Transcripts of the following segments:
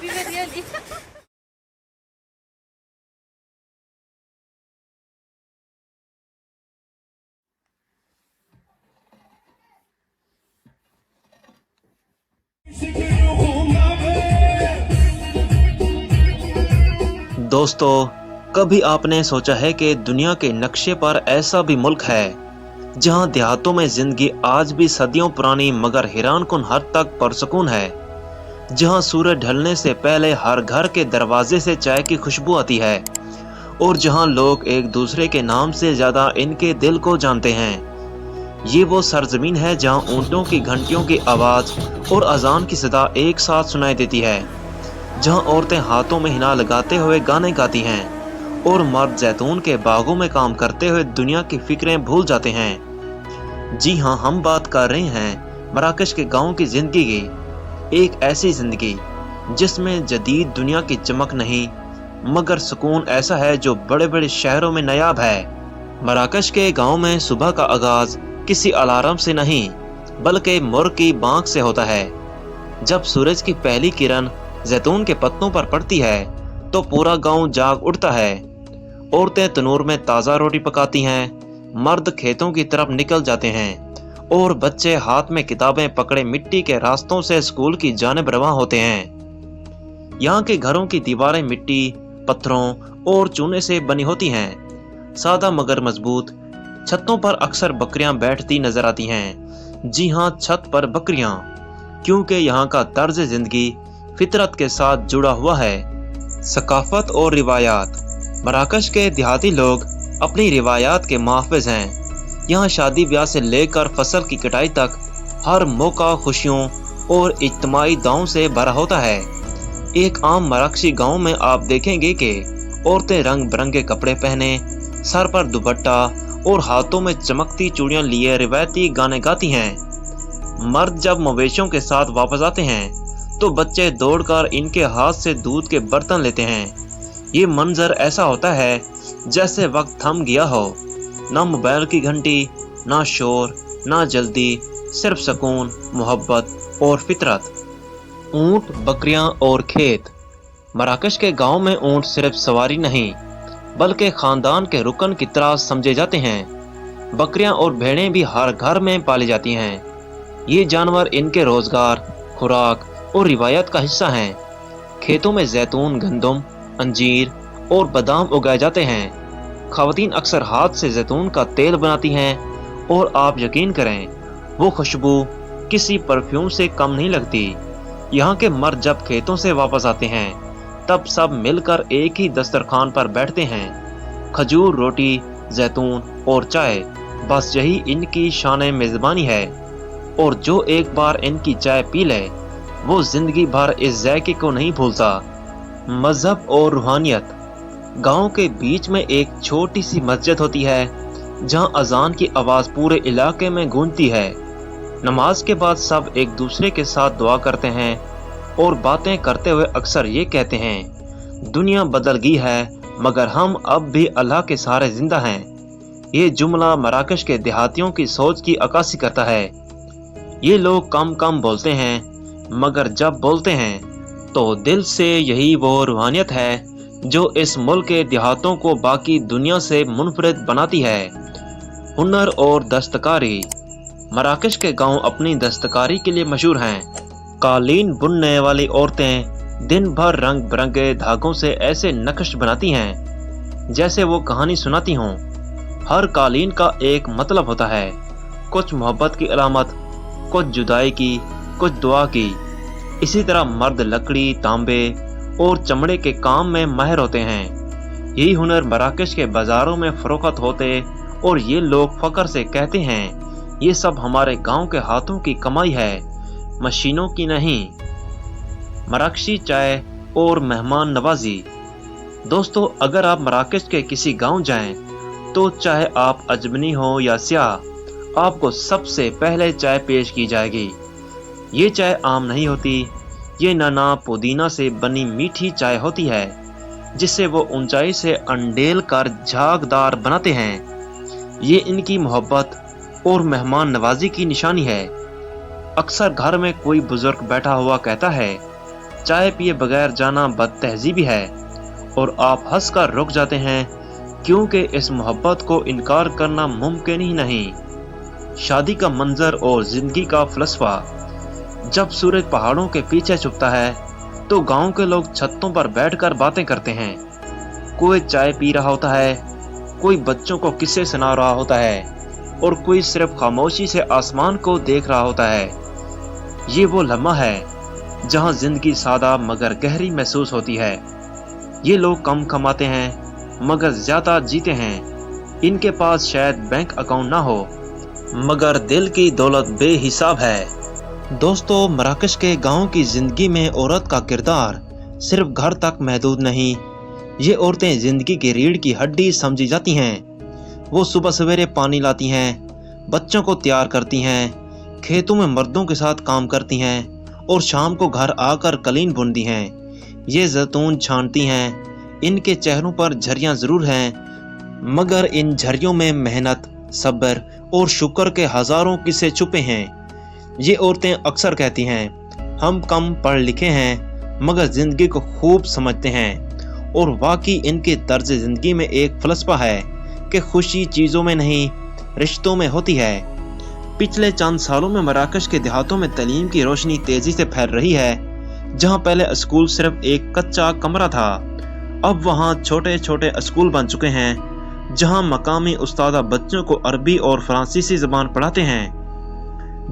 Happy with really. दोस्तों, कभी आपने सोचा है कि दुनिया के नक्शे पर ऐसा भी मुल्क है जहां देहातों में जिंदगी आज भी सदियों पुरानी मगर हैरानकुन हद तक पुरसुकून है, जहां सूरज ढलने से पहले हर घर के दरवाजे से चाय की खुशबू आती है और जहां लोग एक दूसरे के नाम से ज्यादा इनके दिल को जानते हैं। ये वो सरजमीन है जहां ऊंटों की घंटियों की आवाज और अजान की सदा एक साथ सुनाई देती है, जहां औरतें हाथों में हिना लगाते हुए गाने गाती हैं और मर्द जैतून के बागों में काम करते हुए दुनिया की फिक्रें भूल जाते हैं। जी हाँ, हम बात कर रहे हैं मराकश के गांव की जिंदगी की, एक ऐसी जिंदगी जिसमें जदीद दुनिया की चमक नहीं मगर सुकून ऐसा है जो बड़े बड़े शहरों में नायाब है। मराकश के गांव में सुबह का आगाज किसी अलार्म से नहीं बल्कि मुर्ग की बांग से होता है। जब सूरज की पहली किरण जैतून के पत्तों पर पड़ती है तो पूरा गांव जाग उठता है। औरतें तनूर में ताज़ा रोटी पकाती हैं, मर्द खेतों की तरफ निकल जाते हैं और बच्चे हाथ में किताबें पकड़े मिट्टी के रास्तों से स्कूल की जानिब रवां होते हैं। यहाँ के घरों की दीवारें मिट्टी, पत्थरों और चूने से बनी होती हैं, सादा मगर मजबूत। छतों पर अक्सर बकरियां बैठती नजर आती हैं। जी हाँ, छत पर बकरियां, क्योंकि यहाँ का तर्ज जिंदगी फितरत के साथ जुड़ा हुआ है। सकाफत और रिवायात। मराकश के देहाती लोग अपनी रिवायात के मुहाफिज हैं। यहाँ शादी ब्याह से लेकर फसल की कटाई तक हर मौका खुशियों और इज्तिमाई दावों से भरा होता है। एक आम मराकशी गांव में आप देखेंगे कि औरतें रंग बिरंगे कपड़े पहने, सर पर दुपट्टा और हाथों में चमकती चूड़ियां लिए रिवायती गाने गाती हैं। मर्द जब मवेशियों के साथ वापस आते हैं तो बच्चे दौड़कर इनके हाथ से दूध के बर्तन लेते हैं। ये मंजर ऐसा होता है जैसे वक्त थम गया हो, ना मोबाइल की घंटी, ना शोर, ना जल्दी, सिर्फ सुकून, मोहब्बत और फितरत। ऊंट, बकरियां और खेत। मराकश के गांव में ऊंट सिर्फ सवारी नहीं बल्कि खानदान के रुकन की तरह समझे जाते हैं। बकरियां और भेड़ें भी हर घर में पाली जाती हैं। ये जानवर इनके रोजगार, खुराक और रिवायत का हिस्सा हैं। खेतों में जैतून, गंदम, अंजीर और बादाम उगाए जाते हैं। खवातीन अक्सर हाथ से जैतून का तेल बनाती हैं और आप यकीन करें वो खुशबू किसी परफ्यूम से कम नहीं लगती। यहाँ के मर्द जब खेतों से वापस आते हैं तब सब मिलकर एक ही दस्तरखान पर बैठते हैं। खजूर, रोटी, जैतून और चाय, बस यही इनकी शान मेजबानी है। और जो एक बार इनकी चाय पी ले वो जिंदगी भर इस जायके को नहीं भूलता। मजहब और रूहानियत। गांव के बीच में एक छोटी सी मस्जिद होती है जहां अजान की आवाज पूरे इलाके में गूंजती है। नमाज के बाद सब एक दूसरे के साथ दुआ करते हैं और बातें करते हुए अक्सर ये कहते हैं, दुनिया बदल गई है मगर हम अब भी अल्लाह के सहारे जिंदा हैं। ये जुमला मराकश के देहातियों की सोच की अक्कासी करता है। ये लोग कम कम बोलते हैं मगर जब बोलते हैं तो दिल से। यही वो रूहानियत है जो इस मुल्क के देहातों को बाकी दुनिया से मुनफरिद बनाती है। हुनर और दस्तकारी। मराकश के गांव अपनी दस्तकारी के लिए मशहूर हैं। कालीन बुनने वाली औरतें दिन भर रंग बिरंगे धागों से ऐसे नक्श बनाती हैं जैसे वो कहानी सुनाती हों। हर कालीन का एक मतलब होता है, कुछ मोहब्बत की अलामत, कुछ जुदाई की, कुछ दुआ की। इसी तरह मर्द लकड़ी, तांबे और चमड़े के काम में माहिर होते हैं। यही हुनर मराकश के बाजारों में फरोख्त होते और ये लोग फख्र से कहते हैं, ये सब हमारे गांव के हाथों की कमाई है, मशीनों की नहीं। मराकशी चाय और मेहमान नवाजी। दोस्तों, अगर आप मराकश के किसी गांव जाएं तो चाहे आप अजमनी हो या सियाह, आपको सबसे पहले चाय पेश की जाएगी। ये चाय आम नहीं होती, ये नाना पुदीना से बनी मीठी चाय होती है जिसे वो ऊंचाई से अंडेल कर झागदार बनाते हैं। ये इनकी मोहब्बत और मेहमान नवाजी की निशानी है। अक्सर घर में कोई बुजुर्ग बैठा हुआ कहता है, چائے پیے بغیر جانا بد تہذیبی ہے اور آپ ہنس کر رک جاتے ہیں کیونکہ اس محبت کو انکار کرنا ممکن ہی نہیں۔ شادی کا منظر اور زندگی کا فلسفہ۔ جب سورج پہاڑوں کے پیچھے چھپتا ہے تو گاؤں کے لوگ چھتوں پر بیٹھ کر باتیں کرتے ہیں۔ کوئی چائے پی رہا ہوتا ہے، کوئی بچوں کو قصے سنا رہا ہوتا ہے اور کوئی صرف خاموشی سے آسمان کو دیکھ رہا ہوتا ہے۔ یہ وہ لمحہ ہے جہاں زندگی سادہ مگر گہری محسوس ہوتی ہے۔ یہ لوگ کم کماتے ہیں مگر زیادہ جیتے ہیں۔ ان کے پاس شاید بینک اکاؤنٹ نہ ہو مگر دل کی دولت بے حساب ہے۔ دوستو، مراکش کے گاؤں کی زندگی میں عورت کا کردار صرف گھر تک محدود نہیں۔ یہ عورتیں زندگی کی ریڑھ کی ہڈی سمجھی جاتی ہیں۔ وہ صبح سویرے پانی لاتی ہیں، بچوں کو تیار کرتی ہیں، کھیتوں میں مردوں کے ساتھ کام کرتی ہیں اور شام کو گھر آ کر قالین بنتی ہیں۔ یہ زیتون چھانتی ہیں۔ ان کے چہروں پر جھریاں ضرور ہیں مگر ان جھریوں میں محنت، صبر اور شکر کے ہزاروں قصے چھپے ہیں۔ یہ عورتیں اکثر کہتی ہیں، ہم کم پڑھ لکھے ہیں مگر زندگی کو خوب سمجھتے ہیں، اور واقعی ان کے طرز زندگی میں ایک فلسفہ ہے کہ خوشی چیزوں میں نہیں، رشتوں میں ہوتی ہے۔ پچھلے چند سالوں میں مراکش کے دیہاتوں میں تعلیم کی روشنی تیزی سے پھیل رہی ہے۔ جہاں پہلے اسکول صرف ایک کچا کمرہ تھا، اب وہاں چھوٹے چھوٹے اسکول بن چکے ہیں جہاں مقامی استاد بچوں کو عربی اور فرانسیسی زبان پڑھاتے ہیں۔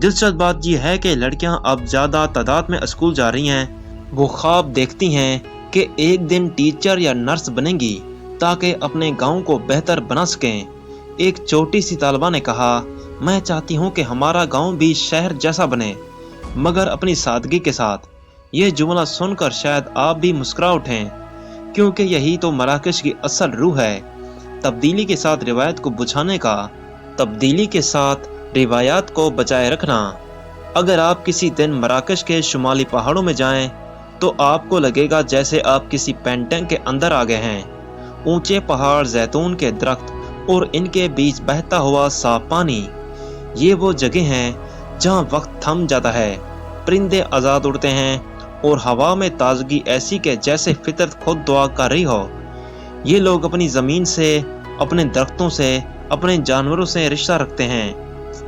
دلچسپ بات یہ ہے کہ لڑکیاں اب زیادہ تعداد میں اسکول جا رہی ہیں۔ وہ خواب دیکھتی ہیں کہ ایک دن ٹیچر یا نرس بنیں گی تاکہ اپنے گاؤں کو بہتر بنا سکیں۔ ایک چھوٹی سی طالبہ نے کہا، میں چاہتی ہوں کہ ہمارا گاؤں بھی شہر جیسا بنے مگر اپنی سادگی کے ساتھ۔ یہ جملہ سن کر شاید آپ بھی مسکرا اٹھیں کیونکہ یہی تو مراکش کی اصل روح ہے، تبدیلی کے ساتھ روایت کو بچھانے کا، تبدیلی کے ساتھ روایات کو بچائے رکھنا۔ اگر آپ کسی دن مراکش کے شمالی پہاڑوں میں جائیں تو آپ کو لگے گا جیسے آپ کسی پینٹنگ کے اندر آ گئے ہیں۔ اونچے پہاڑ، زیتون کے درخت اور ان کے بیچ بہتا ہوا صاف پانی، یہ وہ جگہ ہیں جہاں وقت تھم جاتا ہے، پرندے آزاد اڑتے ہیں اور ہوا میں تازگی ایسی کہ جیسے فطرت خود دعا کر رہی ہو۔ یہ لوگ اپنی زمین سے، اپنے درختوں سے، اپنے جانوروں سے رشتہ رکھتے ہیں۔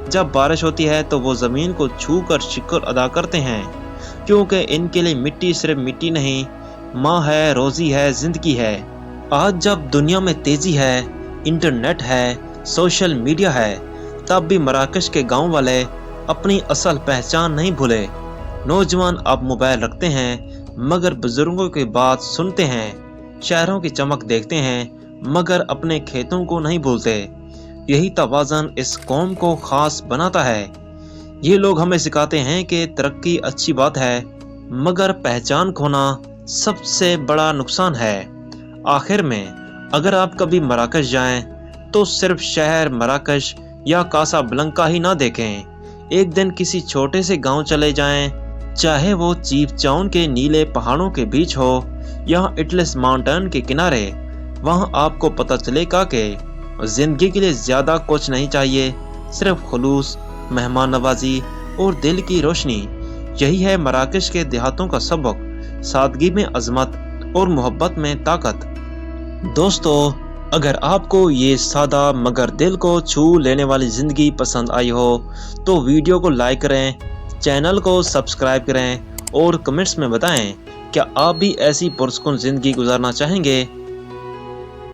جب بارش ہوتی ہے تو وہ زمین کو چھو کر شکر ادا کرتے ہیں کیونکہ ان کے لیے مٹی صرف مٹی نہیں، ماں ہے، روزی ہے، زندگی ہے۔ آج جب دنیا میں تیزی ہے، انٹرنیٹ ہے، سوشل میڈیا ہے، تب بھی مراکش کے گاؤں والے اپنی اصل پہچان نہیں بھولے۔ نوجوان اب موبائل رکھتے ہیں مگر بزرگوں کی بات سنتے ہیں، شہروں کی چمک دیکھتے ہیں مگر اپنے کھیتوں کو نہیں بھولتے۔ یہی توازن اس قوم کو خاص بناتا ہے۔ یہ لوگ ہمیں سکھاتے ہیں کہ ترقی اچھی بات ہے مگر پہچان کھونا سب سے بڑا نقصان ہے۔ آخر میں، اگر آپ کبھی مراکش جائیں تو صرف شہر مراکش یا کاسا بلنکا ہی نہ دیکھیں۔ ایک دن کسی چھوٹے سے گاؤں چلے جائیں، چاہے وہ چیف ٹاؤن کے نیلے پہاڑوں کے بیچ ہو یا اٹلس ماؤنٹین کے کنارے۔ وہاں آپ کو پتہ چلے گا کہ زندگی کے لیے زیادہ کچھ نہیں چاہیے، صرف خلوص، مہمان نوازی اور دل کی روشنی۔ یہی ہے مراکش کے دیہاتوں کا سبق، سادگی میں عظمت اور محبت میں طاقت۔ دوستو، اگر آپ کو یہ سادہ مگر دل کو چھو لینے والی زندگی پسند آئی ہو تو ویڈیو کو لائک کریں، چینل کو سبسکرائب کریں اور کمنٹس میں بتائیں کیا آپ بھی ایسی پرسکون زندگی گزارنا چاہیں گے۔